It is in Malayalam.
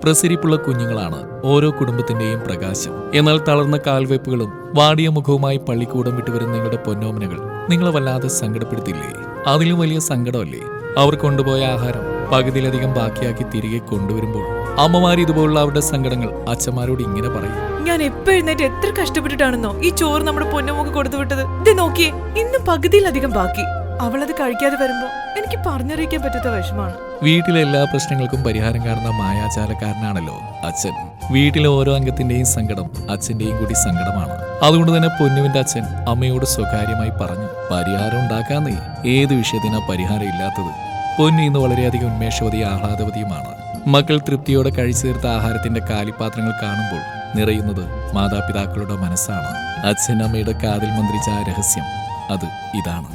പ്രസരിപ്പുള്ള കുഞ്ഞുങ്ങളാണ് ഓരോ കുടുംബത്തിന്റെയും പ്രകാശം. എന്നാൽ തളർന്ന കാൽവെപ്പുകളും വാടിയ മുഖവുമായി പള്ളിക്കൂടം വിട്ടുവരുന്ന നിങ്ങളുടെ പൊന്നോമനകൾ നിങ്ങളെ വല്ലാതെ സങ്കടപ്പെടുത്തില്ലേ? അതിലും വലിയ സങ്കടമല്ലേ അവർ കൊണ്ടുപോയ ആഹാരം പകുതിയിലധികം ബാക്കിയാക്കി തിരികെ കൊണ്ടുവരുമ്പോൾ അമ്മമാർ ഇതുപോലുള്ള അവരുടെ സങ്കടങ്ങൾ അച്ഛന്മാരോട് ഇങ്ങനെ പറയും. ഞാൻ എപ്പോ എഴുന്നേറ്റ് എത്ര കഷ്ടപ്പെട്ടിട്ടാണെന്നോ ഈ ചോറ് നമ്മുടെ പൊന്നമ്മക്ക് കൊടുത്തു വിട്ടത്. ഇത് നോക്കിയേ, ഇന്നും പകുതിയിലധികം ബാക്കി. അവളത് കഴിക്കാതെ വരുമ്പോ എനിക്ക് പറഞ്ഞറിയിക്കാൻ പറ്റാത്ത വിഷമാണ്. വീട്ടിലെ എല്ലാ പ്രശ്നങ്ങൾക്കും പരിഹാരം കാണുന്ന മായാചാലക്കാരനാണല്ലോ അച്ഛൻ. വീട്ടിലെ ഓരോ അംഗത്തിന്റെയും സങ്കടം അച്ഛന്റെയും കൂടി സങ്കടമാണ്. അതുകൊണ്ട് തന്നെ പൊന്നുവിന്റെ അച്ഛൻ അമ്മയോട് സ്വകാര്യമായി പറഞ്ഞു, പരിഹാരം ഉണ്ടാക്കാന്നേ. ഏത് വിഷയത്തിനാ പരിഹാരം ഇല്ലാത്തത്? പൊന്നു ഇന്ന് വളരെയധികം ഉന്മേഷവതിയും ആഹ്ലാദവതിയുമാണ്. മക്കൾ തൃപ്തിയോടെ കഴിച്ചു തീർത്ത ആഹാരത്തിന്റെ കാലിപാത്രങ്ങൾ കാണുമ്പോൾ നിറയുന്നത് മാതാപിതാക്കളുടെ മനസ്സാണ്. അച്ഛൻ അമ്മയുടെ കാതിൽ മന്ത്രിച്ച ആ രഹസ്യം അത് ഇതാണ്.